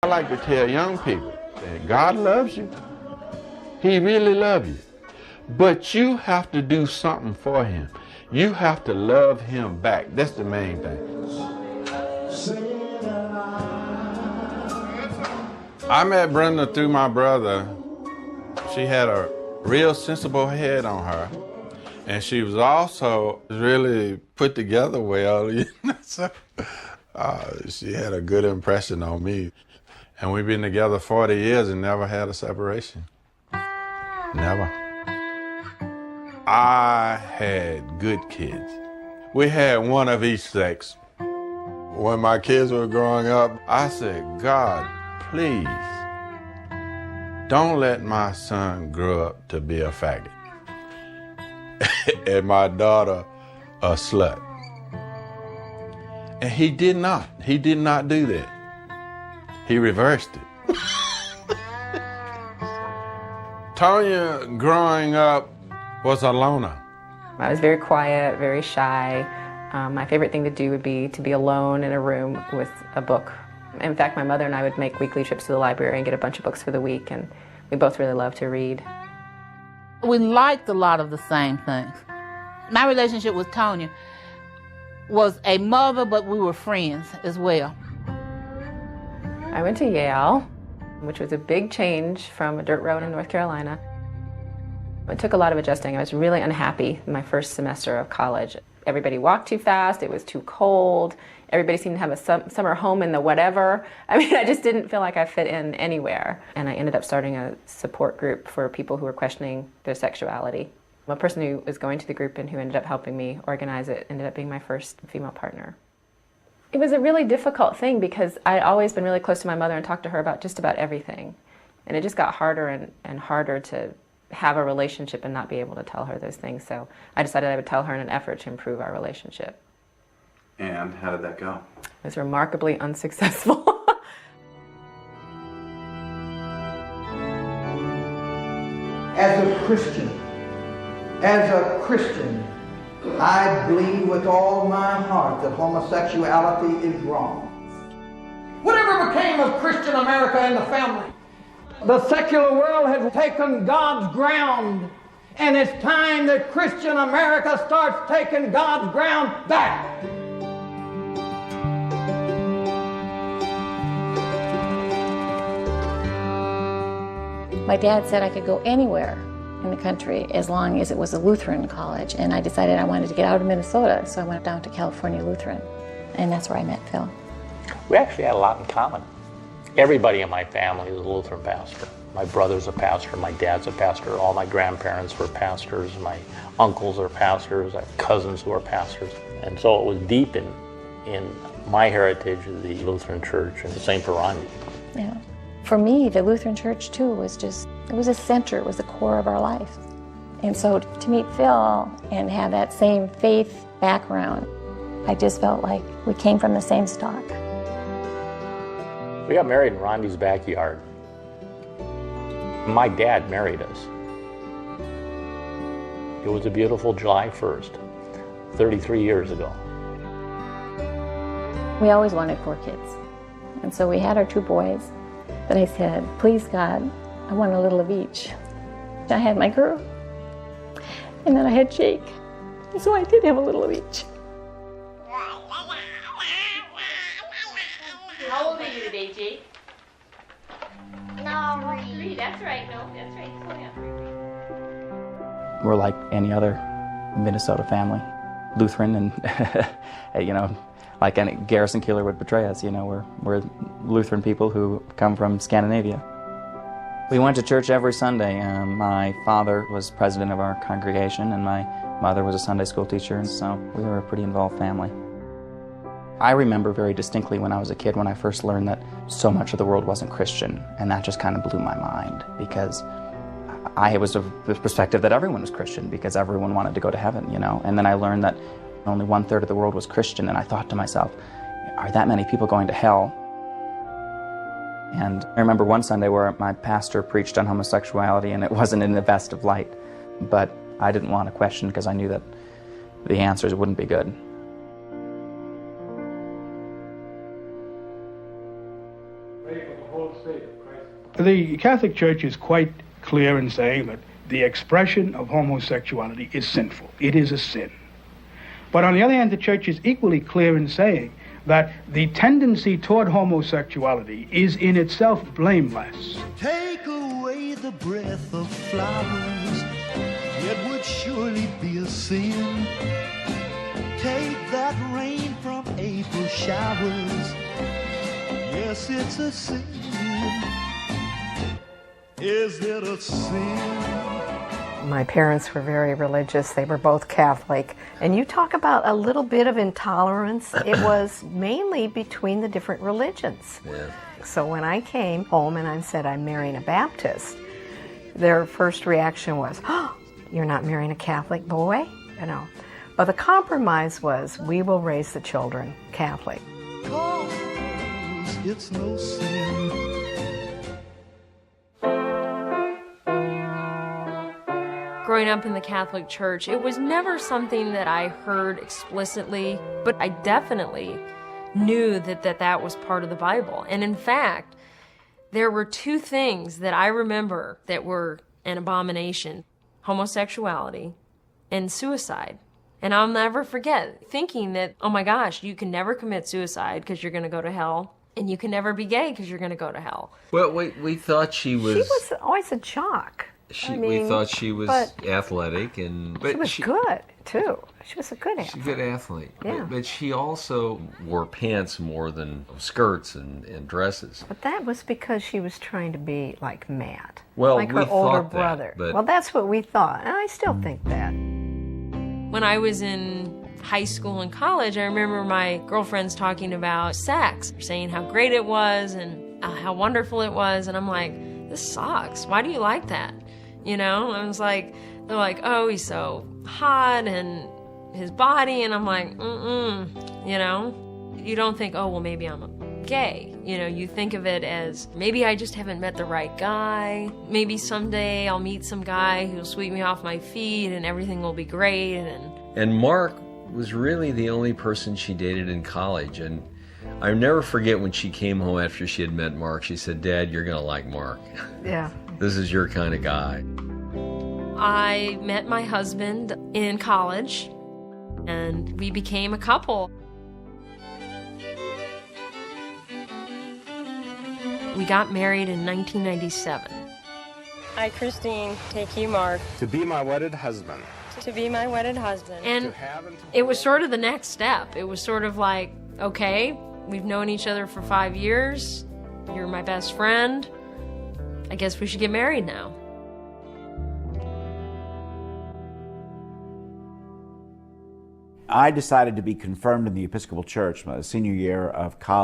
I like to tell young people that God loves you. He really loves you. But you have to do something for him. You have to love him back. That's the main thing. I met Brenda through my brother. She had a real sensible head on her. And she was also really put together well. So, she had a good impression on me. And we've been together 40 years and never had a separation. Never. I had good kids. We had one of each sex. When my kids were growing up, I said, God, please, don't let my son grow up to be a faggot. And my daughter, a slut. And he did not. He did not do that. He reversed it. Tonya, growing up, was a loner. I was very quiet, very shy. My favorite thing to do would be to be alone in a room with a book. In fact, my mother and I would make weekly trips to the library and get a bunch of books for the week, and we both really loved to read. We liked a lot of the same things. My relationship with Tonya was a mother, but we were friends as well. I went to Yale, which was a big change from a dirt road in North Carolina. It took a lot of adjusting. I was really unhappy in my first semester of college. Everybody walked too fast, it was too cold, everybody seemed to have a summer home in the whatever. I mean, I just didn't feel like I fit in anywhere. And I ended up starting a support group for people who were questioning their sexuality. A person who was going to the group and who ended up helping me organize it ended up being my first female partner. It was a really difficult thing because I'd always been really close to my mother and talked to her about just about everything. And it just got harder and harder to have a relationship and not be able to tell her those things. So I decided I would tell her in an effort to improve our relationship. And how did that go? It was remarkably unsuccessful. As a Christian, I believe with all my heart that homosexuality is wrong. Whatever became of Christian America and the family? The secular world has taken God's ground, and it's time that Christian America starts taking God's ground back. My dad said I could go anywhere in the country as long as it was a Lutheran college, and I decided I wanted to get out of Minnesota, so I went down to California Lutheran, and that's where I met Phil. We actually had a lot in common. Everybody in my family is a Lutheran pastor. My brother's a pastor, my dad's a pastor, all my grandparents were pastors, my uncles are pastors, I have cousins who are pastors. And so it was deep in my heritage of the Lutheran Church, and the same for Rondi. Yeah. For me, the Lutheran Church too was just, it was a center, it was the core of our life. And so to meet Phil and have that same faith background, I just felt like we came from the same stock. We got married in Rondi's backyard. My dad married us. It was a beautiful July 1st, 33 years ago. We always wanted 4 kids. And so we had our 2 boys. But I said, please God, I want a little of each. I had my girl, and then I had Jake. And so I did have a little of each. How old are you today, Jake? No, 3. That's right. No, that's right. Go ahead. We're like any other Minnesota family, Lutheran, and like any Garrison Keillor would portray us. We're Lutheran people who come from Scandinavia. We went to church every Sunday. My father was president of our congregation, and my mother was a Sunday school teacher, and so we were a pretty involved family. I remember very distinctly when I was a kid when I first learned that so much of the world wasn't Christian, and that just kind of blew my mind, because I was of the perspective that everyone was Christian because everyone wanted to go to heaven, and then I learned that only 1/3 of the world was Christian, and I thought to myself, are that many people going to hell? And I remember one Sunday where my pastor preached on homosexuality, and it wasn't in the best of light, but I didn't want to question because I knew that the answers wouldn't be good. The Catholic Church is quite clear in saying that the expression of homosexuality is sinful. It is a sin. But on the other hand, the Church is equally clear in saying that the tendency toward homosexuality is in itself blameless. Take away the breath of flowers, it would surely be a sin. Take that rain from April showers, yes, it's a sin. Is it a sin? My parents were very religious. They were both Catholic. And you talk about a little bit of intolerance. It was mainly between the different religions. Yeah. So when I came home and I said I'm marrying a Baptist, their first reaction was, "Oh, you're not marrying a Catholic boy?" You know. But the compromise was, we will raise the children Catholic. 'Cause it's no sin. Growing up in the Catholic Church, it was never something that I heard explicitly, but I definitely knew that was part of the Bible. And in fact, there were two things that I remember that were an abomination: homosexuality and suicide. And I'll never forget thinking that, oh my gosh, you can never commit suicide because you're going to go to hell, and you can never be gay because you're going to go to hell. Well, we thought she was... She was always a jock. We thought she was athletic, but she was good too. She was a good athlete. She's a good athlete. Yeah. But she also wore pants more than skirts and dresses. But that was because she was trying to be like Matt, well, like her older brother. Well, that's what we thought, and I still think that. When I was in high school and college, I remember my girlfriends talking about sex, saying how great it was and how wonderful it was, and I'm like, this sucks. Why do you like that? You know, I was like, they're like, oh, he's so hot and his body, and I'm like, you know, you don't think, oh, well, maybe I'm gay. You know, you think of it as, maybe I just haven't met the right guy. Maybe someday I'll meet some guy who'll sweep me off my feet and everything will be great. And Mark was really the only person she dated in college, and I'll never forget when she came home after she had met Mark. She said, "Dad, you're going to like Mark. Yeah. This is your kind of guy." I met my husband in college, and we became a couple. We got married in 1997. I, Christine, take you, Mark. To be my wedded husband. To be my wedded husband. And it was sort of the next step. It was sort of like, okay, we've known each other for 5 years. You're my best friend. I guess we should get married now. I decided to be confirmed in the Episcopal Church my senior year of college.